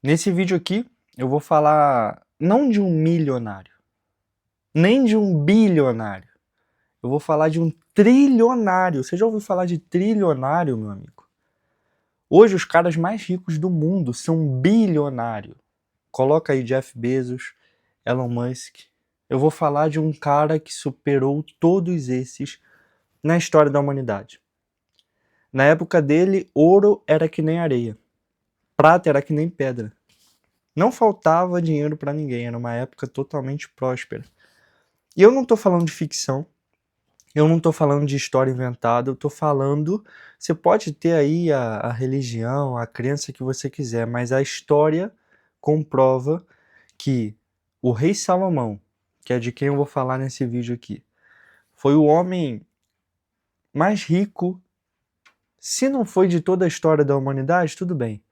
Nesse vídeo aqui, eu vou falar não de um milionário, nem de um bilionário. Eu vou falar de um trilionário. Você já ouviu falar de trilionário, meu amigo? Hoje, os caras mais ricos do mundo são bilionários. Coloca aí Jeff Bezos, Elon Musk. Eu vou falar de um cara que superou todos esses na história da humanidade. Na época dele, ouro era que nem areia. Prata era que nem pedra. Não faltava dinheiro para ninguém, era uma época totalmente próspera. E eu não tô falando de ficção, eu não tô falando de história inventada, eu tô falando... Você pode ter aí a religião, a crença que você quiser, mas a história comprova que o rei Salomão, que é de quem eu vou falar nesse vídeo aqui, foi o homem mais rico, se não foi de toda a história da humanidade, tudo bem.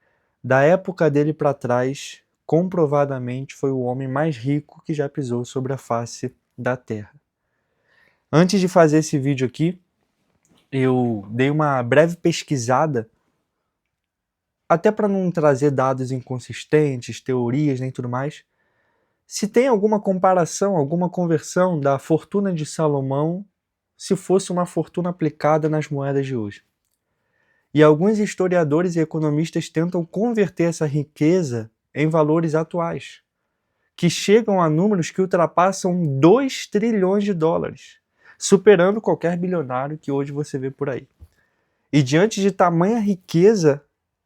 Da época dele para trás, comprovadamente foi o homem mais rico que já pisou sobre a face da Terra. Antes de fazer esse vídeo aqui, eu dei uma breve pesquisada, até para não trazer dados inconsistentes, teorias nem tudo mais, se tem alguma comparação, alguma conversão da fortuna de Salomão se fosse uma fortuna aplicada nas moedas de hoje. E alguns historiadores e economistas tentam converter essa riqueza em valores atuais, que chegam a números que ultrapassam 2 trilhões de dólares, superando qualquer bilionário que hoje você vê por aí. E diante de tamanha riqueza,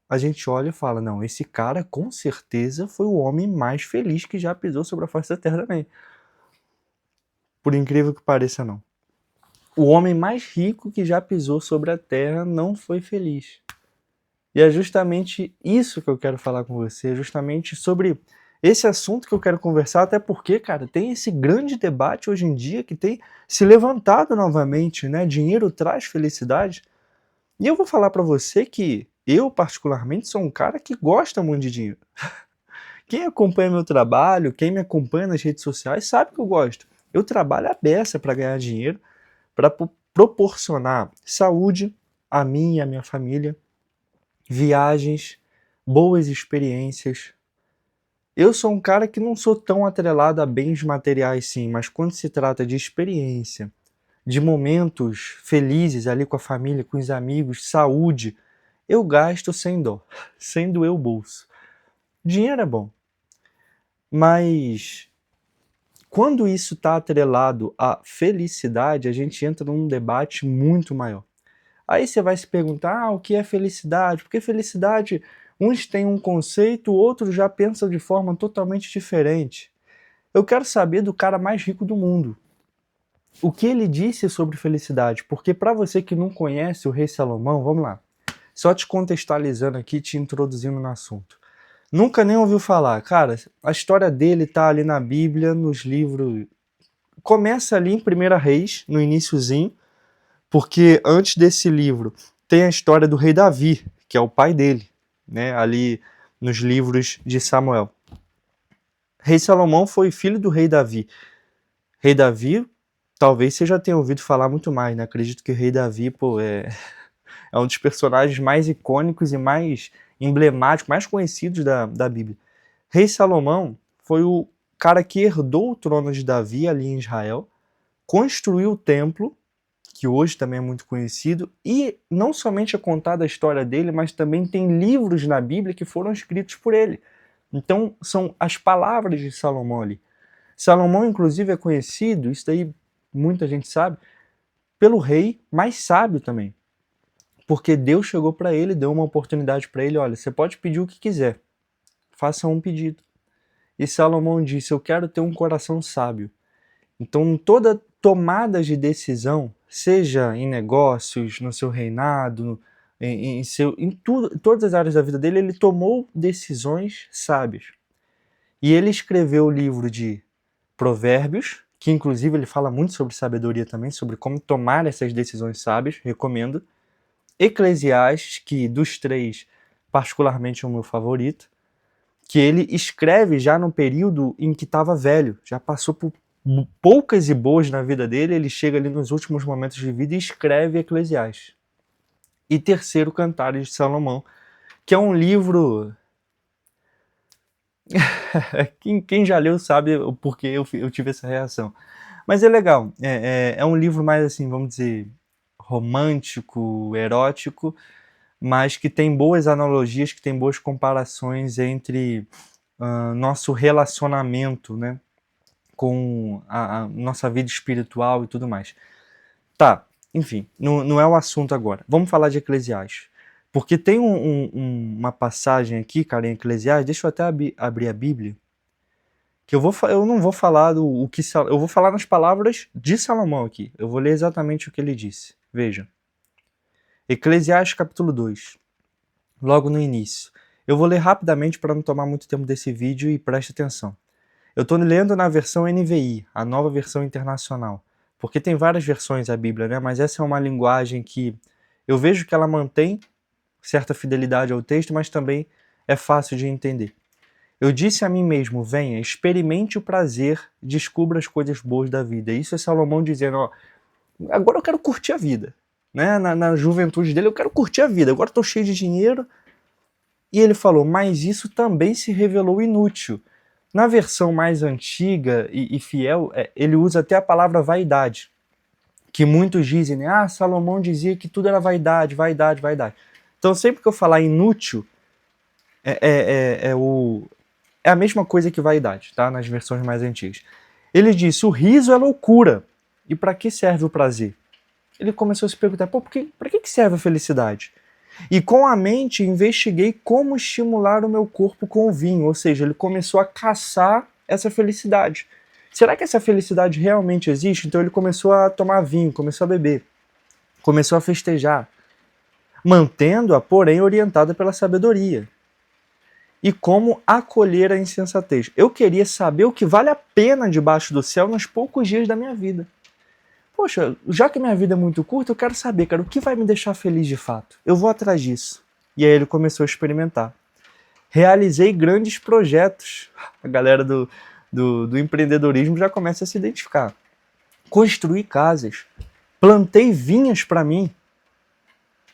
a gente olha e fala, não, esse cara com certeza foi o homem mais feliz que já pisou sobre a face da Terra também. Por incrível que pareça, não. O homem mais rico que já pisou sobre a Terra não foi feliz. E é justamente isso que eu quero falar com você, justamente sobre esse assunto que eu quero conversar, até porque, cara, tem esse grande debate hoje em dia que tem se levantado novamente, né? Dinheiro traz felicidade. E eu vou falar pra você que eu, particularmente, sou um cara que gosta muito de dinheiro. Quem acompanha meu trabalho, quem me acompanha nas redes sociais, sabe que eu gosto. Eu trabalho a beça para ganhar dinheiro, para proporcionar saúde a mim e a minha família, viagens, boas experiências. Eu sou um cara que não sou tão atrelado a bens materiais, sim, mas quando se trata de experiência, de momentos felizes ali com a família, com os amigos, saúde, eu gasto sem dó, sem doer o bolso. Dinheiro é bom, mas quando isso está atrelado à felicidade, a gente entra num debate muito maior. Aí você vai se perguntar, o que é felicidade? Porque felicidade, uns têm um conceito, outros já pensam de forma totalmente diferente. Eu quero saber do cara mais rico do mundo. O que ele disse sobre felicidade? Porque para você que não conhece o rei Salomão, vamos lá. Só te contextualizando aqui, te introduzindo no assunto. Nunca nem ouviu falar. Cara, a história dele tá ali na Bíblia, nos livros... Começa ali em 1 Reis, no iniciozinho, porque antes desse livro tem a história do rei Davi, que é o pai dele, né, ali nos livros de Samuel. Rei Salomão foi filho do rei Davi. Rei Davi, talvez você já tenha ouvido falar muito mais, né? Acredito que o rei Davi, é um dos personagens mais icônicos e mais emblemáticos, mais conhecidos da Bíblia. Rei Salomão foi o cara que herdou o trono de Davi ali em Israel, construiu o templo, que hoje também é muito conhecido, e não somente é contada a história dele, mas também tem livros na Bíblia que foram escritos por ele. Então, são as palavras de Salomão ali. Salomão, inclusive, é conhecido, isso daí muita gente sabe, pelo rei mais sábio também. Porque Deus chegou para ele, deu uma oportunidade para ele, olha, você pode pedir o que quiser, faça um pedido. E Salomão disse, eu quero ter um coração sábio. Então, toda tomada de decisão, seja em negócios, no seu reinado, todas as áreas da vida dele, ele tomou decisões sábias. E ele escreveu o livro de Provérbios, que inclusive ele fala muito sobre sabedoria também, sobre como tomar essas decisões sábias, recomendo. Eclesiastes, que dos três, particularmente é o meu favorito, que ele escreve já no período em que estava velho, já passou por poucas e boas na vida dele, ele chega ali nos últimos momentos de vida e escreve Eclesiastes. E terceiro, Cantares de Salomão, que é um livro Quem já leu sabe o porquê eu tive essa reação. Mas é legal. É um livro mais assim, vamos dizer, romântico, erótico, mas que tem boas analogias, que tem boas comparações entre nosso relacionamento, né, com a nossa vida espiritual e tudo mais. Tá, enfim, não é o assunto agora. Vamos falar de Eclesiastes. Porque tem uma passagem aqui, cara, em Eclesiastes, deixa eu até abrir a Bíblia, que eu não vou falar o que eu vou falar nas palavras de Salomão aqui. Eu vou ler exatamente o que ele disse. Veja. Eclesiastes capítulo 2, logo no início. Eu vou ler rapidamente para não tomar muito tempo desse vídeo e preste atenção. Eu estou lendo na versão NVI, a nova versão internacional, porque tem várias versões a Bíblia, né? Mas essa é uma linguagem que eu vejo que ela mantém certa fidelidade ao texto, mas também é fácil de entender. Eu disse a mim mesmo, venha, experimente o prazer, descubra as coisas boas da vida. Isso é Salomão dizendo, ó, agora eu quero curtir a vida. Né? Na juventude dele eu quero curtir a vida, agora estou cheio de dinheiro. E ele falou, mas isso também se revelou inútil. Na versão mais antiga e fiel, ele usa até a palavra vaidade, que muitos dizem, né? Ah, Salomão dizia que tudo era vaidade, vaidade, vaidade. Então sempre que eu falar inútil, é a mesma coisa que vaidade, tá? Nas versões mais antigas. Ele disse, o riso é loucura. E para que serve o prazer? Ele começou a se perguntar, pô, para que serve a felicidade? E com a mente investiguei como estimular o meu corpo com o vinho, ou seja, ele começou a caçar essa felicidade. Será que essa felicidade realmente existe? Então ele começou a tomar vinho, começou a beber, começou a festejar, mantendo-a, porém, orientada pela sabedoria. E como acolher a insensatez. Eu queria saber o que vale a pena debaixo do céu nos poucos dias da minha vida. Poxa, já que minha vida é muito curta, eu quero saber, cara, o que vai me deixar feliz de fato? Eu vou atrás disso. E aí ele começou a experimentar. Realizei grandes projetos. A galera do empreendedorismo já começa a se identificar. Construí casas. Plantei vinhas para mim.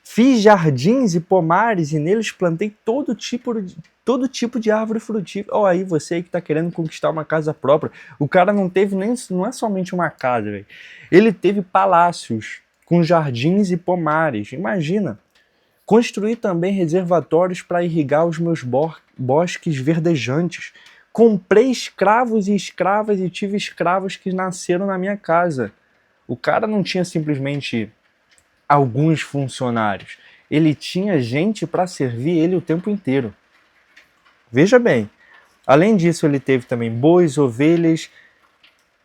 Fiz jardins e pomares e neles plantei todo tipo de árvore frutífera. Aí você aí que está querendo conquistar uma casa própria. O cara não é somente uma casa, véio. Ele teve palácios com jardins e pomares. Imagina. Construí também reservatórios para irrigar os meus bosques verdejantes. Comprei escravos e escravas e tive escravos que nasceram na minha casa. O cara não tinha simplesmente alguns funcionários. Ele tinha gente para servir ele o tempo inteiro. Veja bem, além disso ele teve também bois, ovelhas,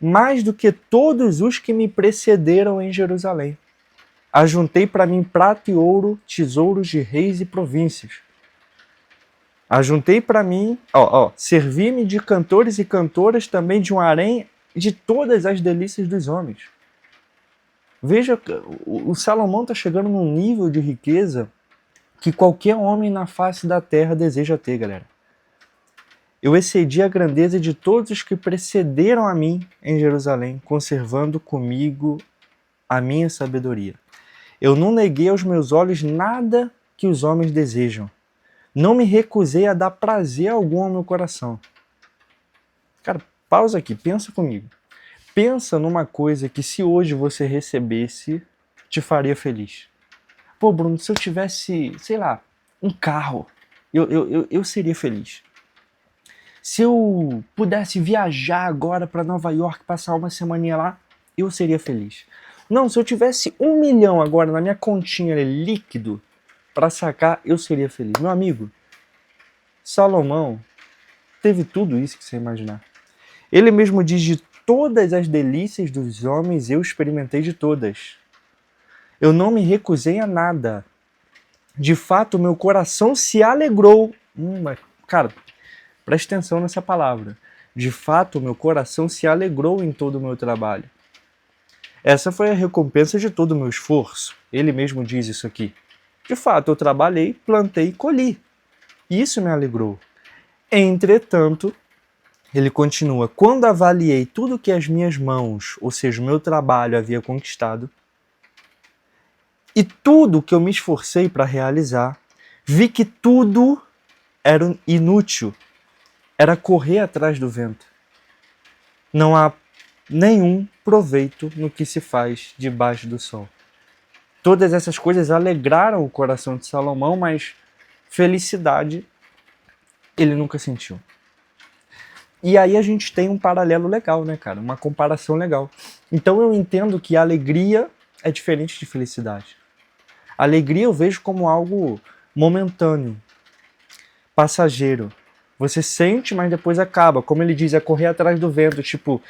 mais do que todos os que me precederam em Jerusalém. Ajuntei para mim prata e ouro, tesouros de reis e províncias. Ajuntei para mim, servi-me de cantores e cantoras, também de um harém, de todas as delícias dos homens. Veja, o Salomão está chegando num nível de riqueza que qualquer homem na face da terra deseja ter, galera. Eu excedi a grandeza de todos os que precederam a mim em Jerusalém, conservando comigo a minha sabedoria. Eu não neguei aos meus olhos nada que os homens desejam. Não me recusei a dar prazer algum ao meu coração. Cara, pausa aqui, pensa comigo. Pensa numa coisa que se hoje você recebesse, te faria feliz. Pô, Bruno, se eu tivesse, sei lá, um carro, eu seria feliz. Se eu pudesse viajar agora para Nova York, passar uma semaninha lá, eu seria feliz. Não, se eu tivesse 1 milhão agora na minha continha líquido para sacar, eu seria feliz. Meu amigo, Salomão teve tudo isso que você imaginar. Ele mesmo diz, de todas as delícias dos homens eu experimentei de todas. Eu não me recusei a nada. De fato, meu coração se alegrou. Cara, preste atenção nessa palavra. De fato, meu coração se alegrou em todo o meu trabalho. Essa foi a recompensa de todo o meu esforço. Ele mesmo diz isso aqui. De fato, eu trabalhei, plantei e colhi. Isso me alegrou. Entretanto, ele continua, quando avaliei tudo que as minhas mãos, ou seja, o meu trabalho havia conquistado, e tudo que eu me esforcei para realizar, vi que tudo era inútil, era correr atrás do vento. Não há nenhum proveito no que se faz debaixo do sol. Todas essas coisas alegraram o coração de Salomão, mas felicidade ele nunca sentiu. E aí a gente tem um paralelo legal, né, cara? Uma comparação legal. Então eu entendo que alegria é diferente de felicidade. Alegria eu vejo como algo momentâneo, passageiro. Você sente, mas depois acaba. Como ele diz, é correr atrás do vento. Tipo,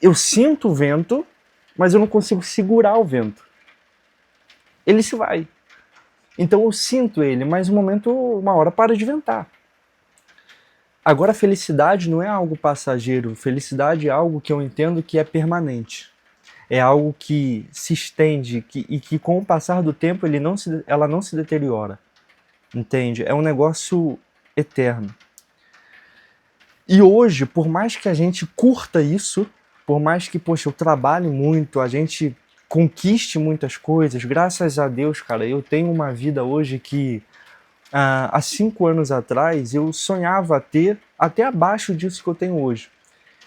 eu sinto o vento, mas eu não consigo segurar o vento. Ele se vai. Então eu sinto ele, mas um momento, uma hora para de ventar. Agora, felicidade não é algo passageiro. Felicidade é algo que eu entendo que é permanente. É algo que se estende e que com o passar do tempo ela não se deteriora. Entende? É um negócio eterno. E hoje, por mais que a gente curta isso, por mais que, poxa, eu trabalhe muito, a gente conquiste muitas coisas, graças a Deus, cara, eu tenho uma vida hoje que há 5 anos atrás eu sonhava ter até abaixo disso que eu tenho hoje.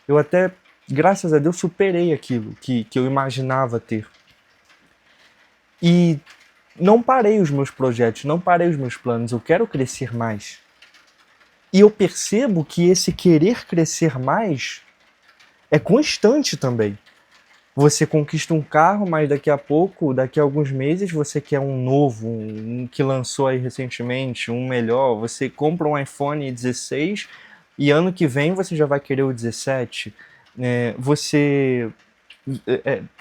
Eu até, graças a Deus, superei aquilo que eu imaginava ter. E não parei os meus projetos, não parei os meus planos, eu quero crescer mais. E eu percebo que esse querer crescer mais é constante também. Você conquista um carro, mas daqui a pouco, daqui a alguns meses, você quer um novo, um que lançou aí recentemente, um melhor. Você compra um iPhone 16 e ano que vem você já vai querer o 17. Você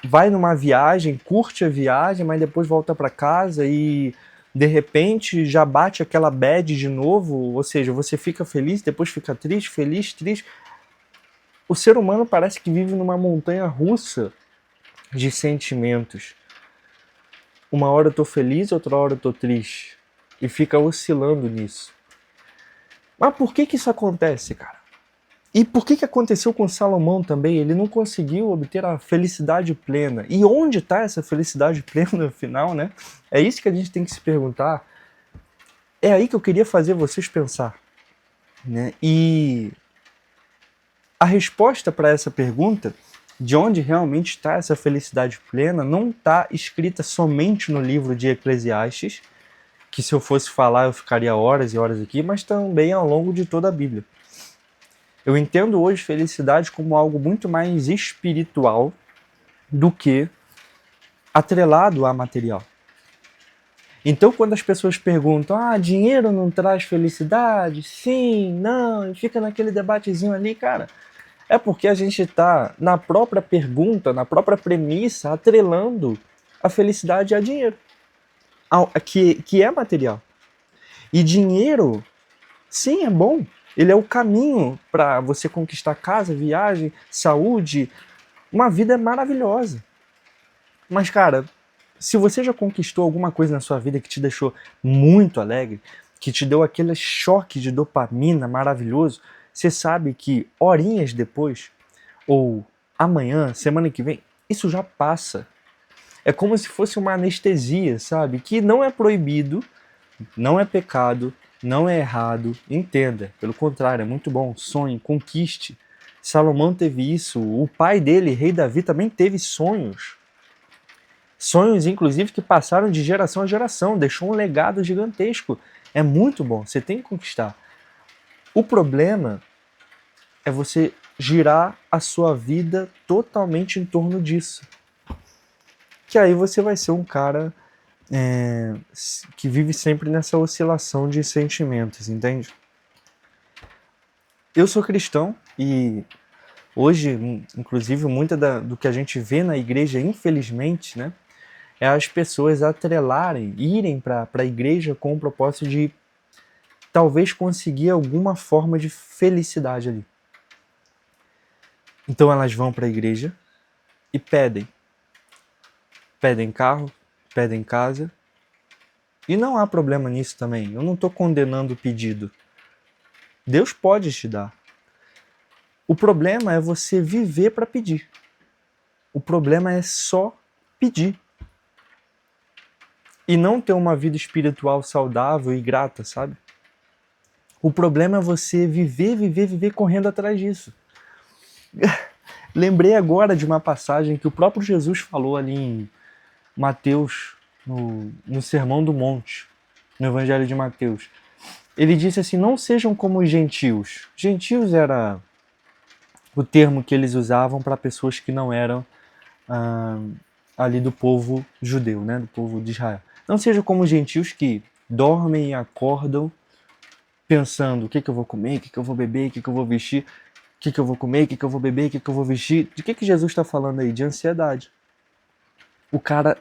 vai numa viagem, curte a viagem, mas depois volta para casa e de repente já bate aquela bad de novo, ou seja, você fica feliz, depois fica triste, feliz, triste. O ser humano parece que vive numa montanha russa de sentimentos. Uma hora eu tô feliz, outra hora eu tô triste. E fica oscilando nisso. Mas por que isso acontece, cara? E por que aconteceu com Salomão também? Ele não conseguiu obter a felicidade plena. E onde está essa felicidade plena, afinal, né? É isso que a gente tem que se perguntar. É aí que eu queria fazer vocês pensar, né? E a resposta para essa pergunta, de onde realmente está essa felicidade plena, não está escrita somente no livro de Eclesiastes, que se eu fosse falar eu ficaria horas e horas aqui, mas também ao longo de toda a Bíblia. Eu entendo hoje felicidade como algo muito mais espiritual do que atrelado a material. Então, quando as pessoas perguntam, dinheiro não traz felicidade? Sim, não, e fica naquele debatezinho ali, cara, é porque a gente está na própria pergunta, na própria premissa, atrelando a felicidade a dinheiro, que é material. E dinheiro, sim, é bom. Ele é o caminho para você conquistar casa, viagem, saúde, uma vida maravilhosa. Mas, cara, se você já conquistou alguma coisa na sua vida que te deixou muito alegre, que te deu aquele choque de dopamina maravilhoso, você sabe que horinhas depois, ou amanhã, semana que vem, isso já passa. É como se fosse uma anestesia, sabe? Que não é proibido, não é pecado, não é errado, entenda. Pelo contrário, é muito bom. Sonhe, conquiste. Salomão teve isso, o pai dele, rei Davi, também teve sonhos. Sonhos, inclusive, que passaram de geração a geração, deixou um legado gigantesco. É muito bom, você tem que conquistar. O problema é você girar a sua vida totalmente em torno disso. Que aí você vai ser um cara que vive sempre nessa oscilação de sentimentos, entende? Eu sou cristão e hoje, inclusive, muito do que a gente vê na igreja, infelizmente, né, é as pessoas atrelarem, irem para a igreja com o propósito de talvez conseguir alguma forma de felicidade ali. Então elas vão para a igreja e pedem. Pedem carro, pedem casa. E não há problema nisso também. Eu não estou condenando o pedido. Deus pode te dar. O problema é você viver para pedir. O problema é só pedir. E não ter uma vida espiritual saudável e grata, sabe? O problema é você viver correndo atrás disso. Lembrei agora de uma passagem que o próprio Jesus falou ali em Mateus, no Sermão do Monte, no Evangelho de Mateus. Ele disse assim, não sejam como os gentios. Gentios era o termo que eles usavam para pessoas que não eram ali do povo judeu, né, do povo de Israel. Não sejam como os gentios que dormem e acordam pensando o que eu vou comer, o que eu vou beber, o que eu vou vestir, o que eu vou comer, o que eu vou beber, o que eu vou vestir. De que Jesus está falando aí? De ansiedade. O cara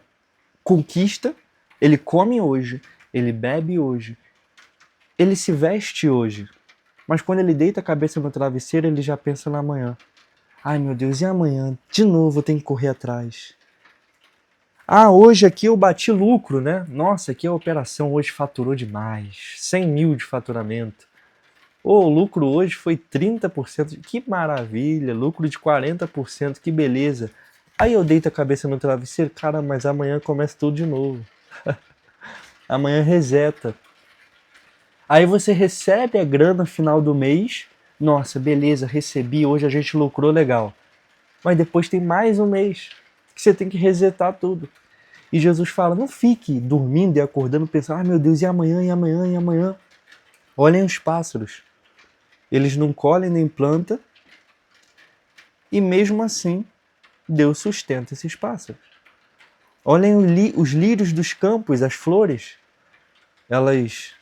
conquista, ele come hoje, ele bebe hoje, ele se veste hoje, mas quando ele deita a cabeça no travesseiro, ele já pensa na manhã. Ai meu Deus, e amanhã? De novo eu tenho que correr atrás. Ah, hoje aqui eu bati lucro, né? Nossa, aqui a operação hoje faturou demais. 100 mil de faturamento. O lucro hoje foi 30%. Que maravilha. Lucro de 40%. Que beleza. Aí eu deito a cabeça no travesseiro. Cara, mas amanhã começa tudo de novo. Amanhã reseta. Aí você recebe a grana no final do mês. Nossa, beleza, recebi. Hoje a gente lucrou legal. Mas depois tem mais um mês que você tem que resetar tudo. E Jesus fala, não fique dormindo e acordando pensando, ah meu Deus, e amanhã, e amanhã, e amanhã. Olhem os pássaros. Eles não colhem nem plantam. E mesmo assim, Deus sustenta esses pássaros. Olhem os lírios dos campos, as flores. Elas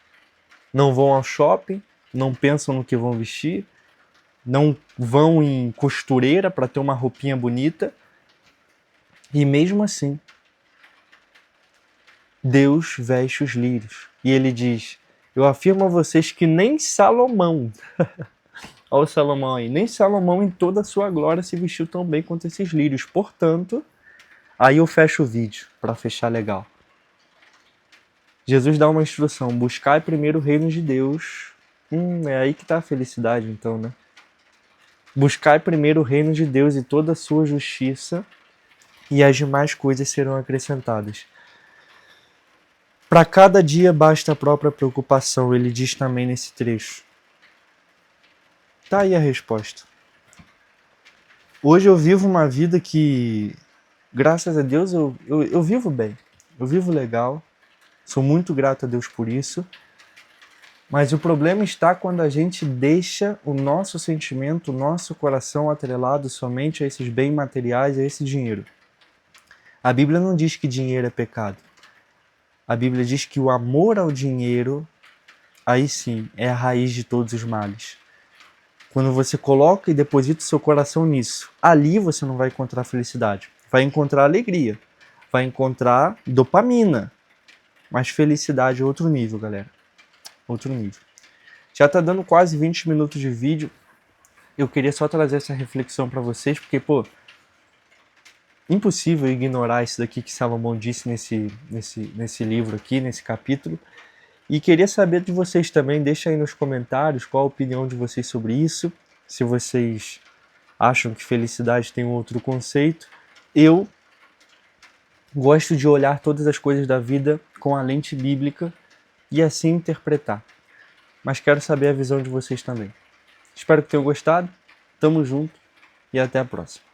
não vão ao shopping, não pensam no que vão vestir, não vão em costureira para ter uma roupinha bonita. E mesmo assim, Deus veste os lírios. E ele diz, eu afirmo a vocês que nem Salomão, olha o Salomão aí, nem Salomão em toda a sua glória se vestiu tão bem quanto esses lírios. Portanto, aí eu fecho o vídeo, para fechar legal. Jesus dá uma instrução, buscai primeiro o reino de Deus. É aí que está a felicidade então, né? Buscai primeiro o reino de Deus e toda a sua justiça, e as demais coisas serão acrescentadas. Para cada dia basta a própria preocupação, ele diz também nesse trecho. Tá aí a resposta. Hoje eu vivo uma vida que, graças a Deus, eu vivo bem. Eu vivo legal. Sou muito grato a Deus por isso. Mas o problema está quando a gente deixa o nosso sentimento, o nosso coração atrelado somente a esses bens materiais, a esse dinheiro. A Bíblia não diz que dinheiro é pecado. A Bíblia diz que o amor ao dinheiro, aí sim, é a raiz de todos os males. Quando você coloca e deposita o seu coração nisso, ali você não vai encontrar felicidade. Vai encontrar alegria, vai encontrar dopamina. Mas felicidade é outro nível, galera. Outro nível. Já tá dando quase 20 minutos de vídeo. Eu queria só trazer essa reflexão para vocês, porque, impossível ignorar isso daqui que Salomão disse nesse livro aqui, nesse capítulo. E queria saber de vocês também, deixa aí nos comentários qual a opinião de vocês sobre isso, se vocês acham que felicidade tem um outro conceito. Eu gosto de olhar todas as coisas da vida com a lente bíblica e assim interpretar. Mas quero saber a visão de vocês também. Espero que tenham gostado, tamo junto e até a próxima.